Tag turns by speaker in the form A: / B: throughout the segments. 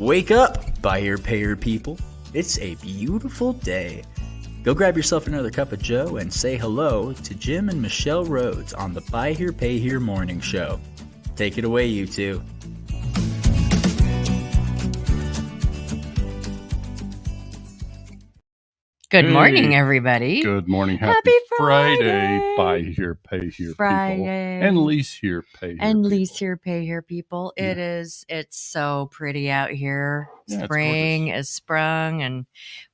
A: Wake up, buyer payer people. It's a beautiful day. Go grab yourself another cup of joe and say hello to Jim and Michelle Rhoads on the Buy Here Pay Here Morning Show. Take it away, you two.
B: Good morning, everybody.
C: Good morning. Happy Friday. Buy here, pay here,
B: Friday.
C: people. And lease here, pay here,
B: and
C: people.
B: lease here, pay here, people. It's so pretty out here.
C: Yeah,
B: Spring is sprung, and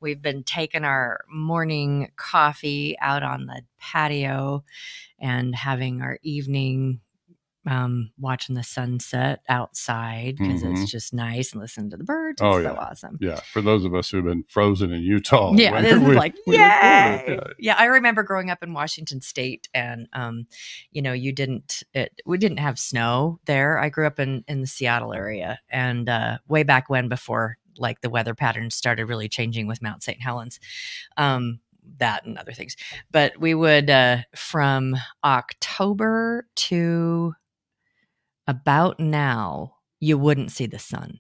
B: we've been taking our morning coffee out on the patio and having our evening watching the sunset outside because it's just nice and listening to the birds. It's so awesome.
C: Yeah. For those of us who've been frozen in Utah.
B: Yeah. This is like, yay. Yeah. I remember growing up in Washington State and, we didn't have snow there. I grew up in the Seattle area and way back when before like the weather patterns started really changing with Mount St. Helens. That and other things. But we would, from October to about now, you wouldn't see the sun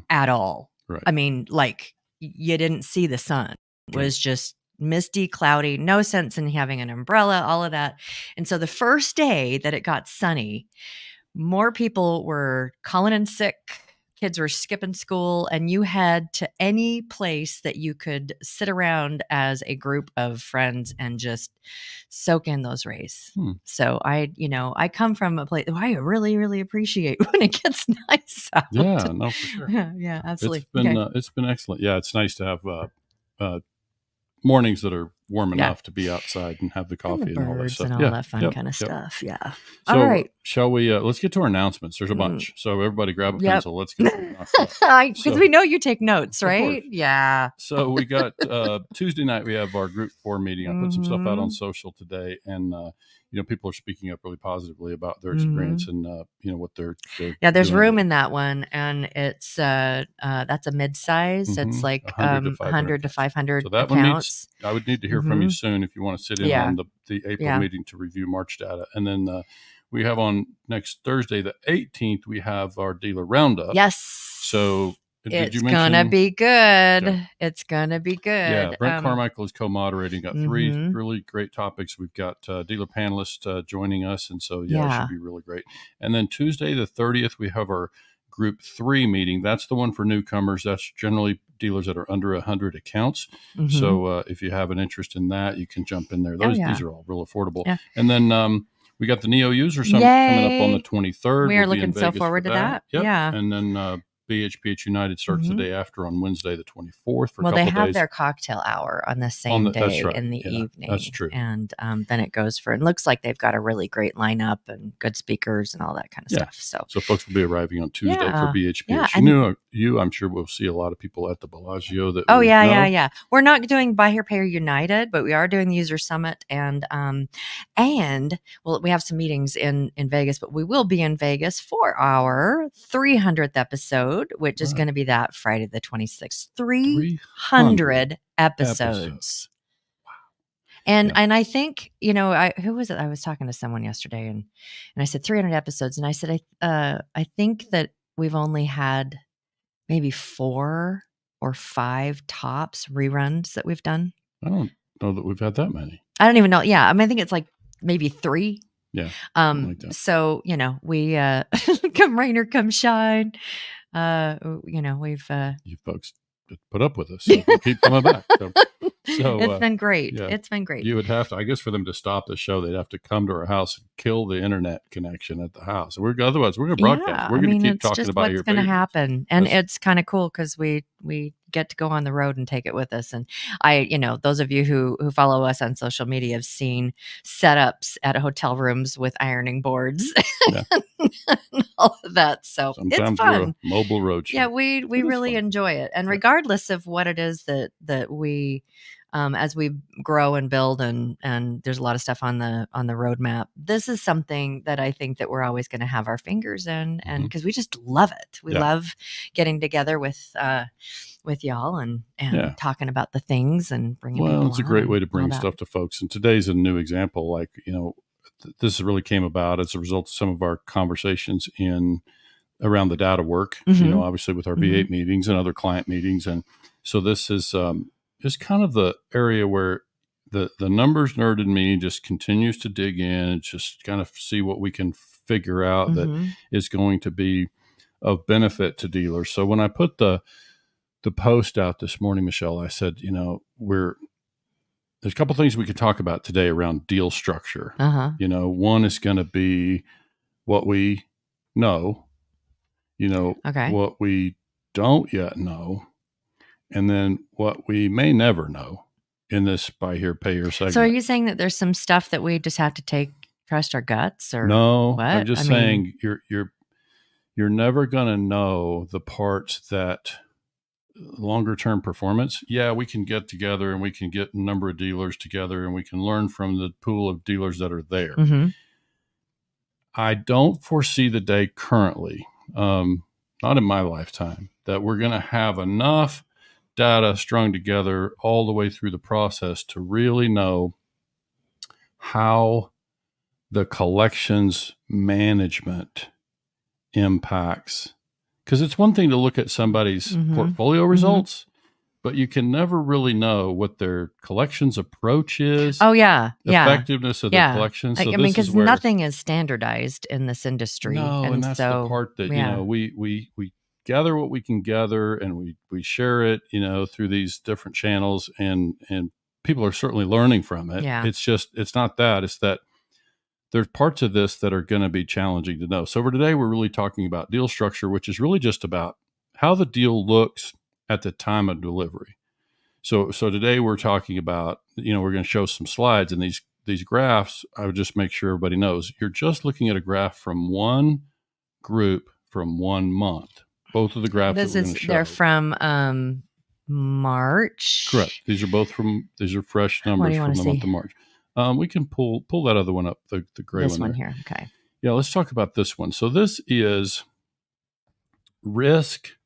B: at all.
C: Right.
B: I mean, like you didn't see the sun. It was just misty, cloudy, no sense in having an umbrella, all of that. And so the first day that it got sunny, more people were calling in sick. Kids were skipping school, and you had to any place that you could sit around as a group of friends and just soak in those rays. So I come from a place I really, really appreciate when it gets nice out.
C: Yeah, no, for sure.
B: Yeah, absolutely.
C: It's been excellent. Yeah, it's nice to have mornings that are warm enough to be outside and have the coffee and all that stuff.
B: And all that fun kind of stuff. Yeah.
C: So,
B: all right.
C: Shall we, let's get to our announcements. There's a bunch. So everybody grab a pencil. Let's get to the announcements.
B: Because we know you take notes, right? Yeah.
C: So we got Tuesday night, we have our group 4 meeting. I put some stuff out on social today, and people are speaking up really positively about their experience and what they're
B: there's
C: doing.
B: room in that one, and it's that's a mid-size. It's like 100 to 500
C: so that
B: accounts.
C: I would need to hear from you soon if you want to sit in on the April meeting to review March data. And then we have on next Thursday, the 18th, we have our dealer roundup.
B: Yes.
C: So
B: it's gonna be good.
C: Yeah.
B: It's gonna be good.
C: Yeah, Brent Carmichael is co-moderating. Got 3 really great topics. We've got dealer panelists joining us, and so it should be really great. And then Tuesday the 30th, we have our Group 3 meeting. That's the one for newcomers. That's generally dealers that are under 100 accounts. So if you have an interest in that, you can jump in there. These are all real affordable. Yeah. And then we got the Neo User Summit coming up on the 23rd.
B: We are looking so forward to that.
C: Yep.
B: Yeah.
C: And then BHPH United starts the day after on Wednesday, the 24th. For a couple
B: they have
C: days.
B: their cocktail hour on the same day in the evening.
C: That's true.
B: And then it goes for, it looks like they've got a really great lineup and good speakers and all that kind of stuff. So
C: folks will be arriving on Tuesday for BHPH. Yeah, I'm sure we'll see a lot of people at the Bellagio.
B: Yeah. We're not doing Buy Here, Pay Here United, but we are doing the User Summit. And we have some meetings in Vegas, but we will be in Vegas for our 300th episode, which is going to be that Friday the 26th. 300 episodes.
C: Wow.
B: And I think, who was it? I was talking to someone yesterday and I said 300 episodes. And I said, I think that we've only had maybe 4 or 5 tops reruns that we've done.
C: I don't know that we've had that many.
B: I don't even know. Yeah. I mean, I think it's like maybe 3.
C: Yeah.
B: Like that. So, we come rain or come shine. We've
C: you folks put up with us. So we'll keep coming back. So
B: it's been great.
C: Yeah,
B: it's been great.
C: You would have to, I guess, for them to stop the show, they'd have to come to our house and kill the internet connection at the house. Otherwise, we're going to broadcast.
B: Yeah,
C: we're going to keep talking about
B: what's going to happen, and it's kind of cool because we get to go on the road and take it with us. And those of you who follow us on social media have seen setups at hotel rooms with ironing boards and all of that. So
C: sometimes
B: it's fun.
C: We're a mobile road show.
B: Yeah, we really enjoy it, and regardless of what it is that we. As we grow and build and there's a lot of stuff on the roadmap, this is something that I think that we're always going to have our fingers in, and because we just love it. We love getting together with y'all and talking about the things and bringing people on.
C: It's a great way to bring stuff to folks. And today's a new example. Like, this really came about as a result of some of our conversations in around the data work, obviously with our V8 meetings and other client meetings. And so this is kind of the area where the numbers nerd in me just continues to dig in and just kind of see what we can figure out that is going to be of benefit to dealers. So when I put the post out this morning, Michelle, I said, there's a couple things we could talk about today around deal structure. One is going to be what we know, what we don't yet know, and then what we may never know in this buy here, pay here segment.
B: So are you saying that there's some stuff that we just have to trust our guts, or
C: no?
B: What?
C: I'm just saying you're never going to know the parts that longer term performance. Yeah, we can get together and we can get a number of dealers together and we can learn from the pool of dealers that are there. I don't foresee the day currently, not in my lifetime, that we're going to have enough data strung together all the way through the process to really know how the collections management impacts. Because it's one thing to look at somebody's portfolio results, but you can never really know what their collections approach is.
B: Oh, yeah.
C: Effectiveness of the collections. So
B: because nothing is standardized in this industry.
C: No, and that's the part that, we gather what we can gather and we share it, through these different channels and people are certainly learning from it.
B: Yeah.
C: It's not that. It's that there's parts of this that are going to be challenging to know. So for today, we're really talking about deal structure, which is really just about how the deal looks at the time of delivery. So today we're talking about, we're going to show some slides, and these graphs, I would just make sure everybody knows, you're just looking at a graph from one group from 1 month. Both of the graphs that we're going to show.
B: They're from March.
C: Correct. These are fresh numbers from the month of March. We can pull that other one up, the gray one.
B: This one here. Okay.
C: Yeah, let's talk about this one. So this is risk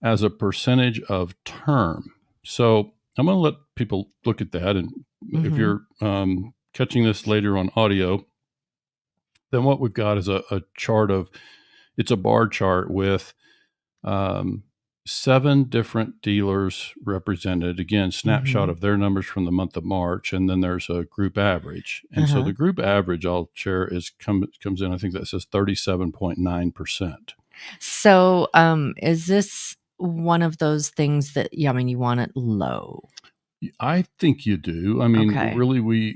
C: as a percentage of term. So I'm going to let people look at that. And if you're catching this later on audio, then what we've got is a chart it's a bar chart with 7 different dealers represented. Again, snapshot of their numbers from the month of March, and then there's a group average. And so the group average, I'll share, comes in, I think that says 37.9%.
B: So is this one of those things that, you want it low?
C: I think you do. I mean, really,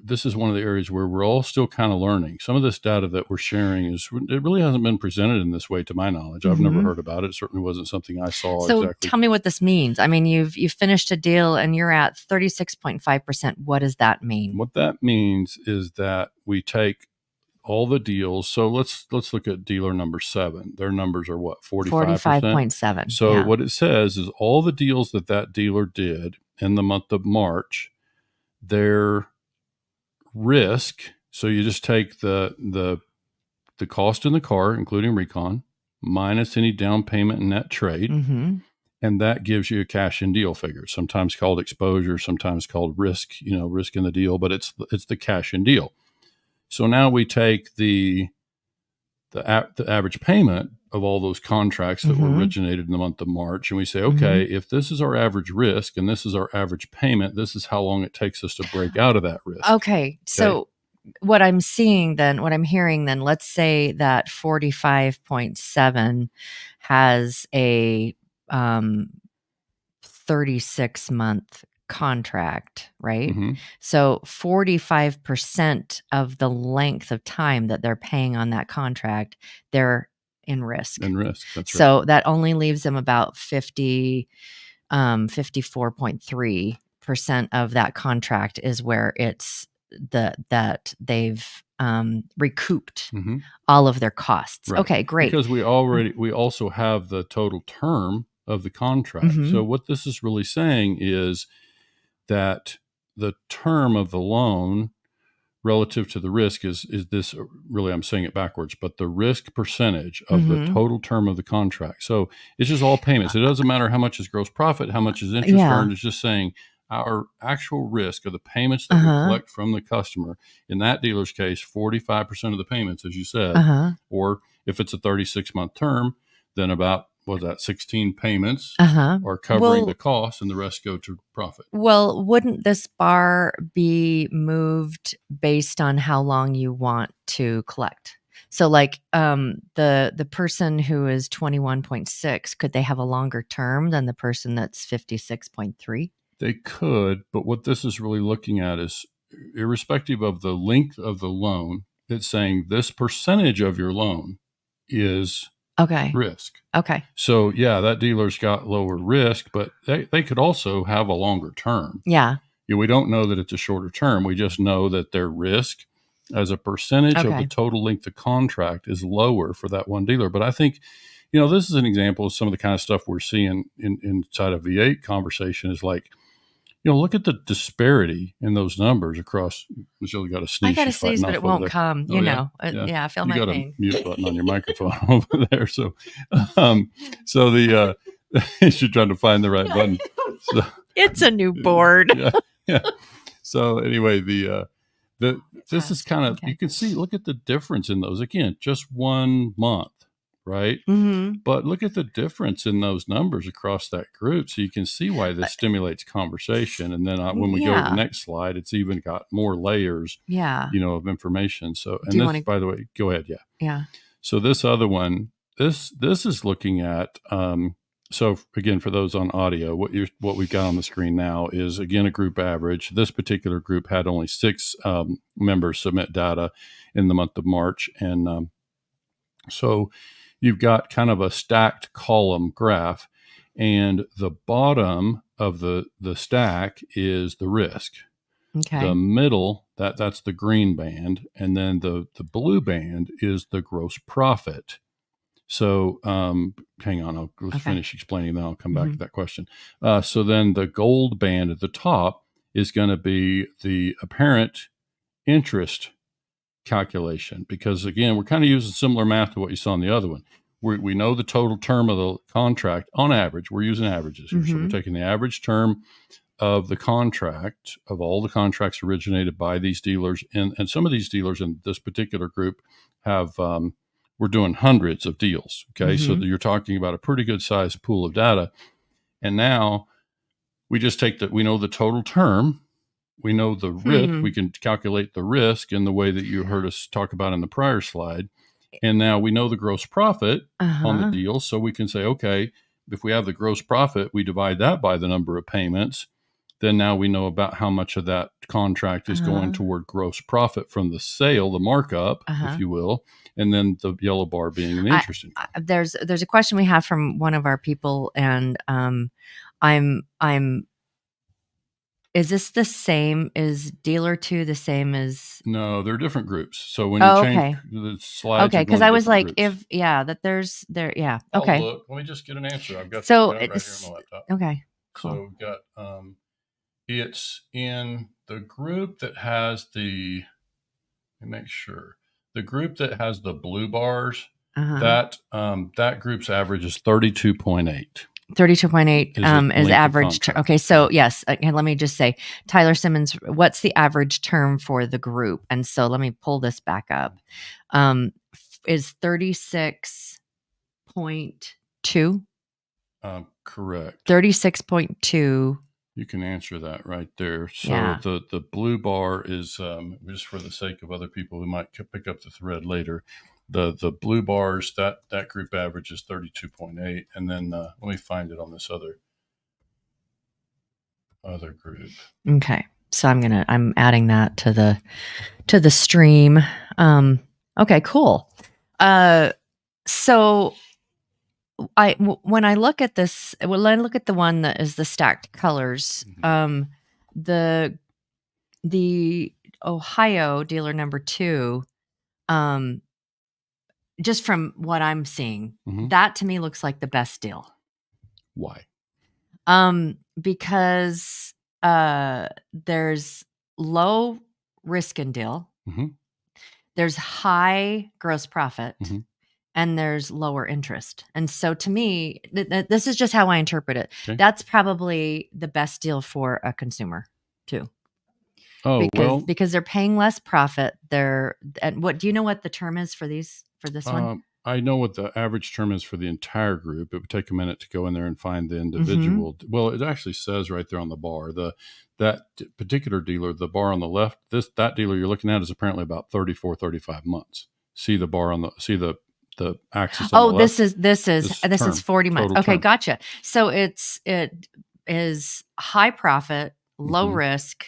C: this is one of the areas where we're all still kind of learning. Some of this data that we're sharing it really hasn't been presented in this way, to my knowledge. I've never heard about it. It certainly wasn't something I saw.
B: So
C: exactly.
B: Tell me what this means. I mean, you've finished a deal and you're at 36.5%. What does that mean?
C: What that means is that we take all the deals. So let's look at dealer number 7. Their numbers are what?
B: 45.7.
C: So what it says is all the deals that dealer did in the month of March, their risk. So you just take the cost in the car, including recon, minus any down payment and net trade. And that gives you a cash in deal figure, sometimes called exposure, sometimes called risk, risk in the deal, but it's the cash in deal. So now we take the average payment of all those contracts that were originated in the month of March, and we say, okay, if this is our average risk and this is our average payment, this is how long it takes us to break out of that risk.
B: Okay. So what I'm hearing then, let's say that 45.7 has a 36-month contract, right? So 45% of the length of time that they're paying on that contract, they're in risk.
C: That's right.
B: So that only leaves them about 54.3% of that contract is where it's that they've recouped all of their costs.
C: Right.
B: Okay, great.
C: Because we also have the total term of the contract. So what this is really saying is that the term of the loan relative to the risk is this, really, I'm saying it backwards, but the risk percentage of the total term of the contract. So it's just all payments. It doesn't matter how much is gross profit, how much is interest earned. It's just saying our actual risk of the payments that we collect from the customer. In that dealer's case, 45% of the payments, as you said, or If it's a 36-month term, then about, 16 payments are covering the cost, and the rest go to profit.
B: Well, wouldn't this bar be moved based on how long you want to collect? So like the person who is 21.6, could they have a longer term than the person that's 56.3?
C: They could, but what this is really looking at is, irrespective of the length of the loan, it's saying this percentage of your loan is risk.
B: Okay.
C: So yeah, that dealer's got lower risk, but they could also have a longer term.
B: Yeah.
C: We don't know that it's a shorter term. We just know that their risk as a percentage of the total length of contract is lower for that one dealer. But I think, this is an example of some of the kind of stuff we're seeing inside of V8 conversation is like, look at the disparity in those numbers across. Michelle, you got to sneeze.
B: I got to sneeze, but it won't come. I feel my pain.
C: You got a mute button on your microphone over there. So, the you're trying to find the right button. So,
B: it's a new board.
C: Yeah. So anyway, this is kind of, you can see, look at the difference in those. Again, just 1 month. Right.
B: Mm-hmm.
C: But look at the difference in those numbers across that group. So you can see why this stimulates conversation. And then when we go to the next slide, it's even got more layers, of information. So, and this, by the way, go ahead.
B: Yeah.
C: So this other one, this is looking at, so again, for those on audio, what we've got on the screen now is, again, a group average. This particular group had only 6 members submit data in the month of March. And so you've got kind of a stacked column graph, and the bottom of the stack is the risk.
B: Okay.
C: The middle, that's the green band, and then the blue band is the gross profit. So hang on, let's finish explaining, then I'll come back to that question. So then the gold band at the top is going to be the apparent interest calculation, because again, we're kind of using similar math to what you saw in the other one. We know the total term of the contract on average. We're using averages here. So we're taking the average term of the contract, of all the contracts originated by these dealers. And some of these dealers in this particular group have, we're doing hundreds of deals. Okay. So you're talking about a pretty good sized pool of data. And now we just we know the total term. We know the risk. We can calculate the risk in the way that you heard us talk about in the prior slide. And now we know the gross profit on the deal. So we can say, okay, if we have the gross profit, we divide that by the number of payments. Then now we know about how much of that contract is going toward gross profit from the sale, the markup, if you will. And then the yellow bar being the interest income.
B: There's a question we have from one of our people, and is this the same? Is dealer 2 the same as?
C: No, they're different groups. So when you change the slides,
B: because I was like,
C: groups.
B: Okay.
C: Look, let me just get an answer. I've got
B: it
C: right here on my laptop.
B: Okay, cool.
C: So we've got it's in the group that has let me make sure, the group that has the blue bars. That group's average is 32.8.
B: 32.8 is average. Okay, so yes, and let me just say, Tyler Simmons, what's the average term for the group? And so let me pull this back up. Is 36.2?
C: Correct.
B: 36.2.
C: You can answer that right there. So the blue bar is, just for the sake of other people who might pick up the thread later, the blue bars, that group average is 32.8. And then let me find it on this other group.
B: Okay. So I'm adding that to the stream. Okay, cool. So when I look at this, I look at the one that is the stacked colors, the Ohio dealer number 2, just from what I'm seeing, that to me looks like the best deal.
C: Why?
B: Because there's low risk in deal, there's high gross profit, and there's lower interest. And so to me, this is just how I interpret it. Okay. That's probably the best deal for a consumer too. Because they're paying less profit. And what do you know what the term is for this one?
C: I know what the average term is for the entire group. It would take a minute to go in there and find the individual. Well, it actually says right there on the bar, that particular dealer, the bar on the left, that dealer you're looking at is apparently about 34, 35 months. See the bar the axis on the left?
B: This is 40 months. Okay,
C: term.
B: gotcha. So it is high profit, low risk,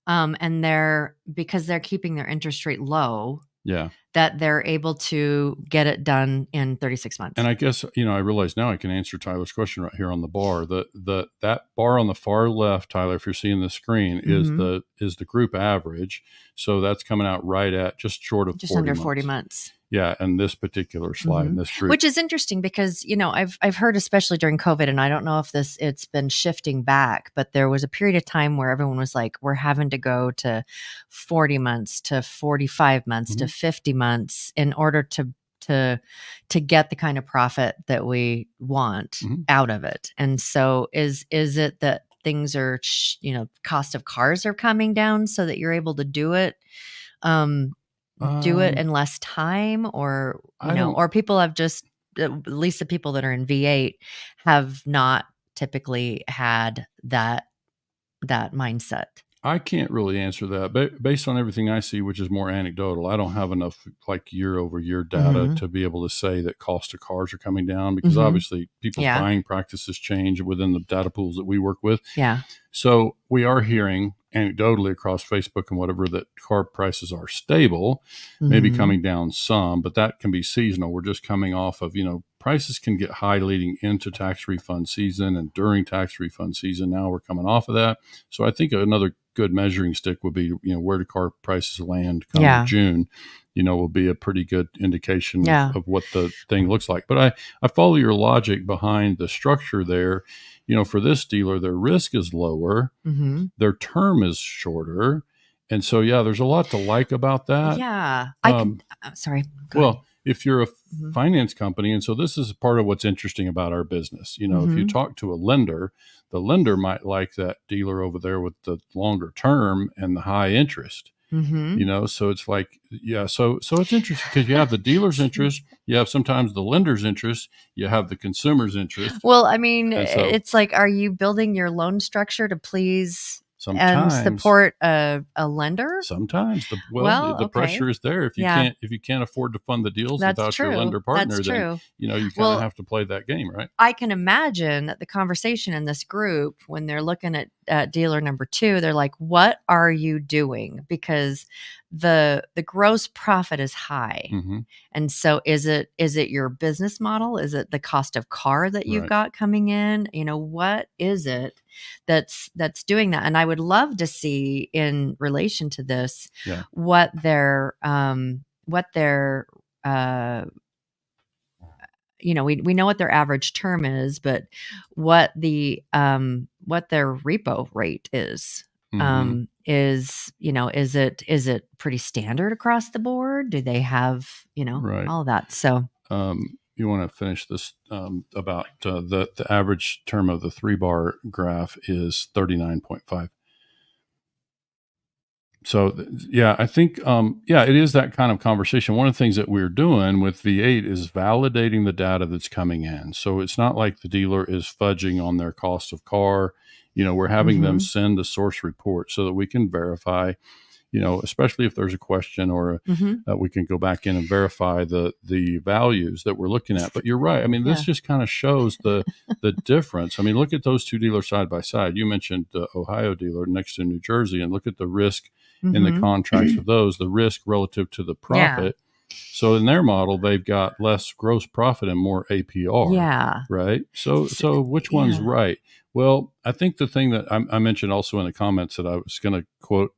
B: and because they're keeping their interest rate low.
C: Yeah.
B: That they're able to get it done in 36 months.
C: And I guess, I realize now I can answer Tyler's question right here on the bar. That bar on the far left, Tyler, if you're seeing the screen, is the group average. So that's coming out right at just short of
B: just
C: 40
B: under
C: months.
B: 40 months.
C: Yeah, and this particular slide, this group,
B: which is interesting because I've heard, especially during COVID, and I don't know if it's been shifting back, but there was a period of time where everyone was like, we're having to go to 40 months, to 45 months, to 50 months in order to get the kind of profit that we want out of it. And so is it that things are, cost of cars are coming down so that you're able to do it? Do it in less time, or or people have just, at least the people that are in V8 have not typically had that mindset.
C: I can't really answer that based on everything I see, which is more anecdotal. I don't have enough like year over year data to be able to say that cost of cars are coming down, because obviously people's buying practices change within the data pools that we work with.
B: Yeah.
C: So we are hearing anecdotally across Facebook and whatever that car prices are stable, maybe coming down some, but that can be seasonal. We're just coming off of, prices can get high leading into tax refund season and during tax refund season. Now we're coming off of that. So I think another good measuring stick would be, where do car prices land come June, will be a pretty good indication of what the thing looks like. But I follow your logic behind the structure there. For this dealer, their risk is lower, their term is shorter. And so, there's a lot to like about that.
B: Yeah. Sorry.
C: Well, if you're a finance company, and so this is part of what's interesting about our business, if you talk to a lender, the lender might like that dealer over there with the longer term and the high interest. So it's like, so it's interesting because you have the dealer's interest, you have sometimes the lender's interest, you have the consumer's interest.
B: Well, I mean, it's like, are you building your loan structure to please and support a lender?
C: Sometimes the pressure is there. If you can't afford to fund the deals without your lender partner, then you kind of have to play that game, right?
B: I can imagine that the conversation in this group, when they're looking at dealer number 2, they're like, what are you doing? Because the gross profit is high. And so is it your business model? Is it the cost of car that you've got coming in? What is it that's doing that? And I would love to see, in relation to this, what their we know what their average term is, but what their repo rate is. Is it pretty standard across the board? Do they have all that? So
C: you want to finish this about the average term of the 3-bar graph is 39.5. So I think it is that kind of conversation. One of the things that we're doing with V8 is validating the data that's coming in. So it's not like the dealer is fudging on their cost of car. We're having them send a source report so that we can verify, especially if there's a question, or we can go back in and verify the values that we're looking at. But you're right. I mean, this just kind of shows the difference. I mean, look at those two dealers side by side. You mentioned the Ohio dealer next to New Jersey, and look at the risk in the contracts of those, the risk relative to the profit. So in their model, they've got less gross profit and more APR.
B: Yeah.
C: Right. So which one's right? Well, I think the thing that I mentioned also in the comments that I was going to quote,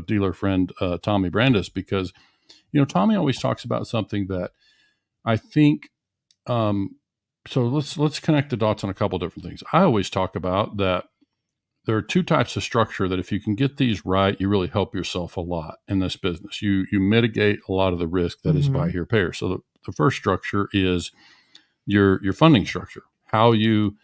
C: dealer friend Tommy Brandis, because, Tommy always talks about something that I think. So let's connect the dots on a couple different things. I always talk about that there are two types of structure that if you can get these right, you really help yourself a lot in this business. You mitigate a lot of the risk that is buy here, pay here. So the first structure is your funding structure, how you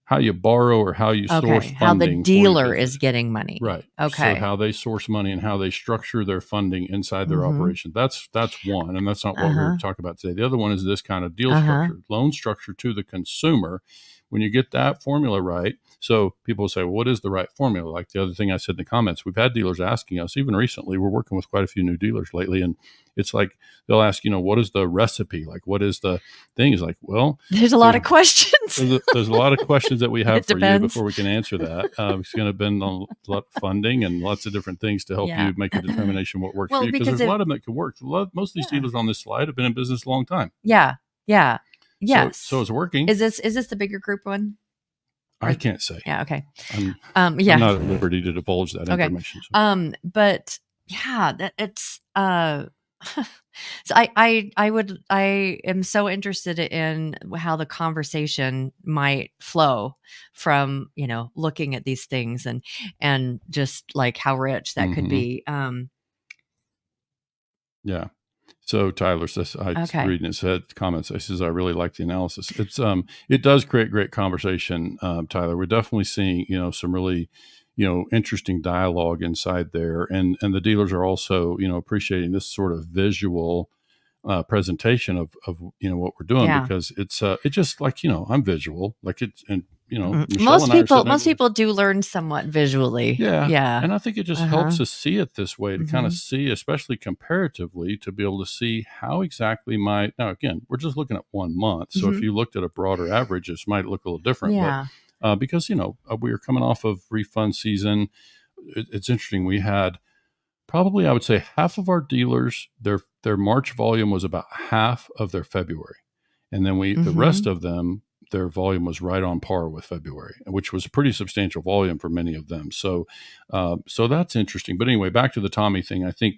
C: how you borrow or how you source funding.
B: How the dealer is getting money.
C: Right.
B: Okay.
C: So how they source money and how they structure their funding inside their operation. That's one, and that's not what we're talking about today. The other one is this kind of deal structure, loan structure to the consumer. When you get that formula right, so people say, well, what is the right formula? Like the other thing I said in the comments, we've had dealers asking us, even recently, we're working with quite a few new dealers lately, and it's like they'll ask, what is the recipe? Like, what is the thing? Is like, well,
B: there's a lot of questions.
C: There's a lot of questions that we have for you before we can answer that. It's going to depend on a lot of funding and lots of different things to help you make a determination what works for you. Because there's a lot of them that can work. Most of these dealers on this slide have been in business a long time.
B: Yeah. Yes.
C: So it's working.
B: Is this the bigger group one?
C: I can't say.
B: Yeah. Okay.
C: I'm not at liberty to divulge that information. So.
B: But yeah, that it's. So I am so interested in how the conversation might flow from looking at these things and just like how rich that could be.
C: Yeah. So Tyler says, reading his comments, he says, I really like the analysis. It does create great conversation, Tyler. We're definitely seeing, some really, interesting dialogue inside there. And the dealers are also, appreciating this sort of visual presentation of what we're doing, because it's just like, I'm visual, like it's, and
B: most people do learn somewhat visually.
C: Yeah. And I think it just helps us see it this way, to kind of see, especially comparatively, to be able to see how exactly now again, we're just looking at 1 month. So if you looked at a broader average, this might look a little different. But, because, we were coming off of refund season. It's interesting. We had probably, I would say, half of our dealers, their March volume was about half of their February. And then the rest of them, their volume was right on par with February, which was a pretty substantial volume for many of them. So that's interesting. But anyway, back to the Tommy thing. I think,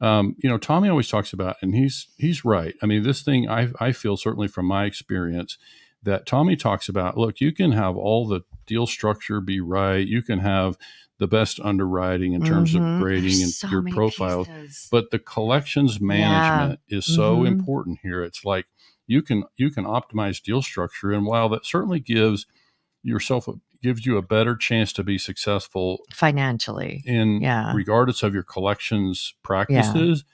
C: Tommy always talks about, and he's right. I mean, this thing, I feel certainly from my experience that Tommy talks about, look, you can have all the deal structure be right. You can have the best underwriting in terms of grading and your profiles, but the collections management is so important here. It's like, you can optimize deal structure, and while that certainly gives you a better chance to be successful
B: financially
C: regardless of your collections practices.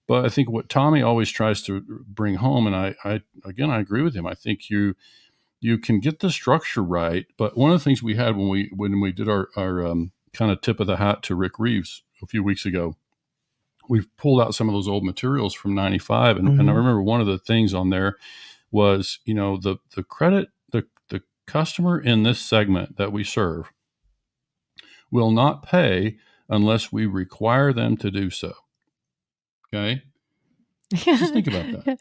C: But I think what Tommy always tries to bring home, and I agree with him. I think you can get the structure right. But one of the things we had when we did our kind of tip of the hat to Rick Reeves a few weeks ago, we pulled out some of those old materials from 95. And I remember one of the things on there was, the credit, the customer in this segment that we serve will not pay unless we require them to do so. Okay. Just think about that.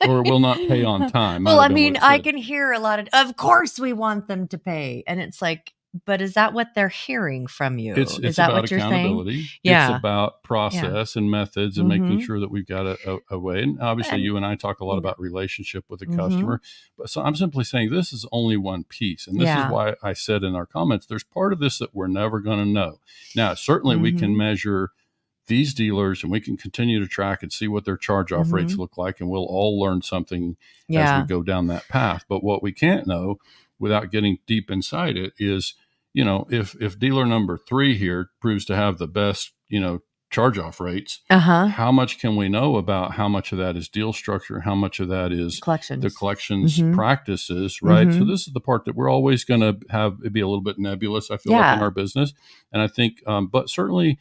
C: Or will not pay on time.
B: Well, I mean, I can hear a lot of course we want them to pay. And it's like, but is that what they're hearing from you?
C: It's
B: is that
C: about
B: what you're
C: accountability.
B: saying? Yeah.
C: It's about process and methods and making sure that we've got a way. And obviously you and I talk a lot about relationship with the customer. But so I'm simply saying this is only one piece. And this is why I said in our comments, there's part of this that we're never going to know. Now, certainly we can measure these dealers and we can continue to track and see what their charge-off rates look like. And we'll all learn something as we go down that path. But what we can't know without getting deep inside it is, if dealer number 3 here proves to have the best, charge-off rates, how much can we know about how much of that is deal structure, how much of that is the collections practices, right? So this is the part that we're always going to have it be a little bit nebulous, I feel like, in our business. And I think, but certainly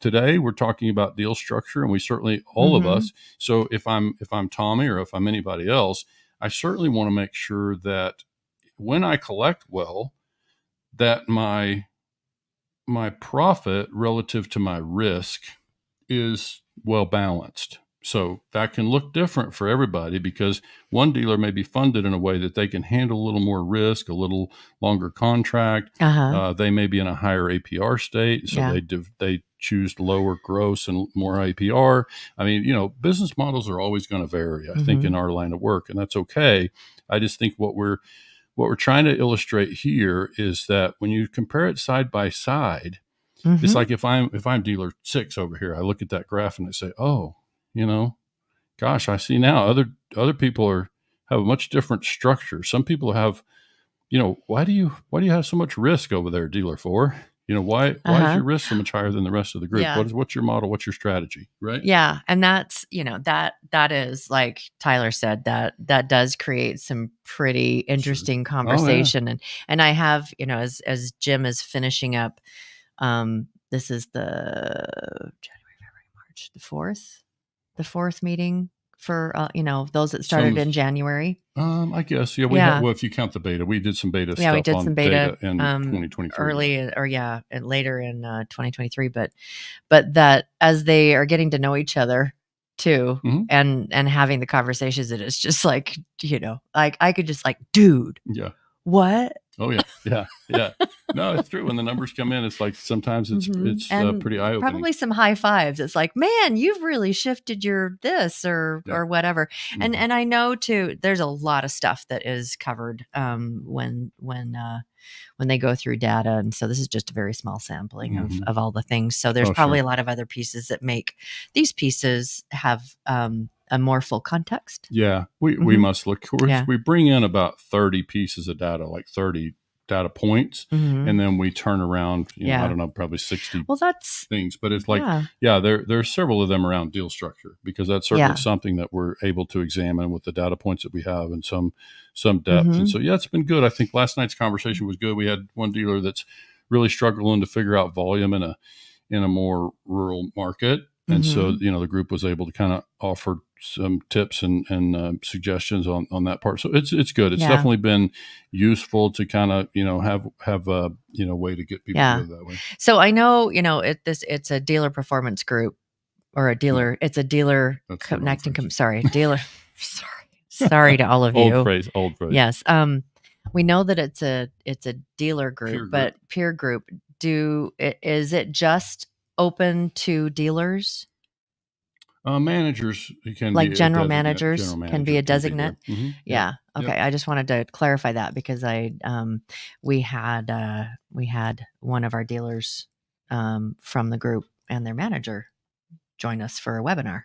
C: today we're talking about deal structure, and we certainly, all of us. So if I'm Tommy or if I'm anybody else, I certainly want to make sure that when I collect well, that my profit relative to my risk is well balanced. So that can look different for everybody, because one dealer may be funded in a way that they can handle a little more risk, a little longer contract. They may be in a higher APR state, so they choose lower gross and more APR. I mean, business models are always going to vary, I think, in our line of work, and that's okay. I just think what we're trying to illustrate here is that when you compare it side by side, it's like if I'm dealer 6 over here, I look at that graph and I say, oh, gosh, I see now other people are have a much different structure. Some people have, why do you have so much risk over there, dealer 4? Why is your risk so much higher than the rest of the group?
B: Yeah.
C: What's your model? What's your strategy? Right.
B: Yeah. And that's, that is, like Tyler said, that does create some pretty interesting conversation.
C: Oh, yeah.
B: And I have, as Jim is finishing up, this is the January, February, March, the fourth meeting for, those that started in January.
C: I guess. Yeah. Well, if you count the beta, we did some beta stuff.
B: We did some beta
C: in 2023.
B: Early and later in 2023. But that as they are getting to know each other too, and having the conversations, it is just like, like I could just like, dude.
C: Yeah.
B: What?
C: Oh yeah. No, it's true. When the numbers come in, it's like sometimes it's pretty eye-opening.
B: Probably some high fives. It's like, man, you've really shifted your this or whatever. And I know too, there's a lot of stuff that is covered when they go through data, and so this is just a very small sampling of all the things. So there's probably a lot of other pieces that make these pieces have a more full context.
C: Yeah, we must look. We bring in about 30 pieces of data, like 30 data points, and then we turn around, I don't know, probably 60 things. But it's like, there's several of them around deal structure, because that's certainly something that we're able to examine with the data points that we have and some depth. And so, it's been good. I think last night's conversation was good. We had one dealer that's really struggling to figure out volume in a more rural market. And so, the group was able to kind of offer some tips and suggestions on that part. So it's good. It's definitely been useful to kind of, have a, way to get people to go that way.
B: So I know, it's a dealer performance group, or a dealer. It's a dealer connecting. Dealer. Sorry to all of you.
C: Old phrase.
B: Yes. We know that it's a dealer group, but peer group. Is it just open to dealers?
C: Managers can
B: like
C: be
B: general managers can be a designate.
C: Yeah.
B: Okay. I just wanted to clarify that, because we had one of our dealers from the group and their manager join us for a webinar.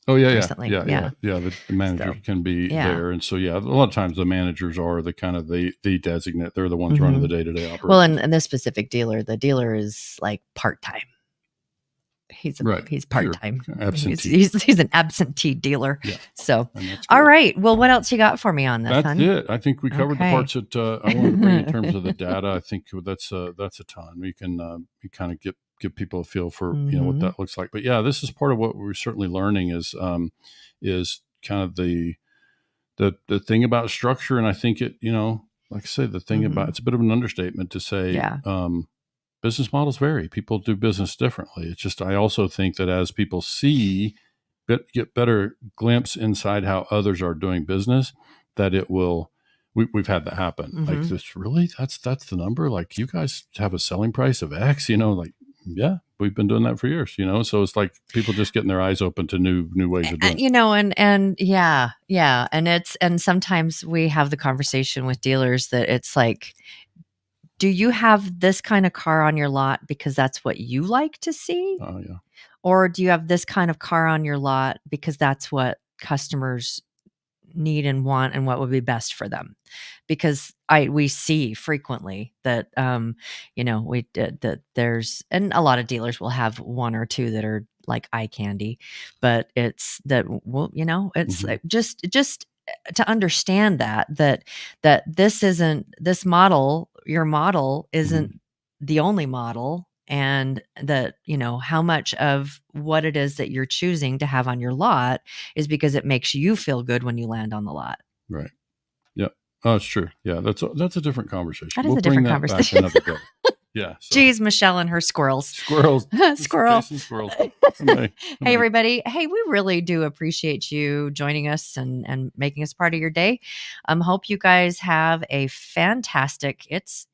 C: Oh yeah,
B: recently.
C: Yeah. The manager can be there, and so a lot of times the managers are the kind of the designate. They're the ones running the day-to-day operations.
B: Well, and this specific dealer, the dealer is like part-time. He's part-time.
C: Absentee.
B: He's an absentee dealer.
C: Yeah.
B: So, all right. Well, what else you got for me on this?
C: That's it. I think we covered the parts that I wanted to bring in terms of the data. I think that's a ton. We can kind of give people a feel for what that looks like. But this is part of what we're certainly learning is kind of the thing about structure. And I think it, like I said, the thing about, it's a bit of an understatement to say, business models vary. People do business differently. It's just, I also think that as people get better glimpse inside how others are doing business, that it will, we've had that happen. Like, this really, that's the number. Like, you guys have a selling price of X, like, we've been doing that for years, so it's like people just getting their eyes open to new ways of doing it.
B: And sometimes we have the conversation with dealers that it's like, do you have this kind of car on your lot because that's what you like to see?
C: Oh, yeah.
B: Or do you have this kind of car on your lot because that's what customers need and want and what would be best for them? Because we see frequently that, that there's, and a lot of dealers will have one or two that are like eye candy, but it's that, well, it's just to understand that this model, your model isn't the only model, and that, how much of what it is that you're choosing to have on your lot is because it makes you feel good when you land on the lot.
C: Right. Yeah. Oh, it's true. Yeah. That's a different conversation.
B: That is a different conversation.
C: Back another day. Yeah. So.
B: Geez, Michelle and her squirrels.
C: Squirrels.
B: Squirrels.
C: Hey,
B: everybody. Hey, we really do appreciate you joining us and making us part of your day. Hope you guys have a fantastic, it's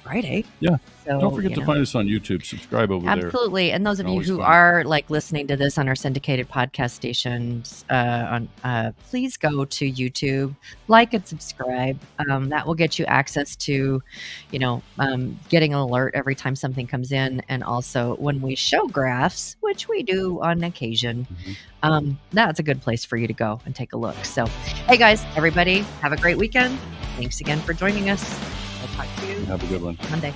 B: Friday.
C: Yeah.
B: So,
C: don't forget to find us on YouTube. Subscribe over there.
B: Absolutely. And those of you who are listening to this on our syndicated podcast stations, please go to YouTube, like and subscribe. That will get you access to, getting an alert every time something comes in. And also when we show graphs, which we do on occasion, that's a good place for you to go and take a look. So, hey guys, everybody, have a great weekend. Thanks again for joining us. I'll talk to you.
C: Have a good one.
B: Monday.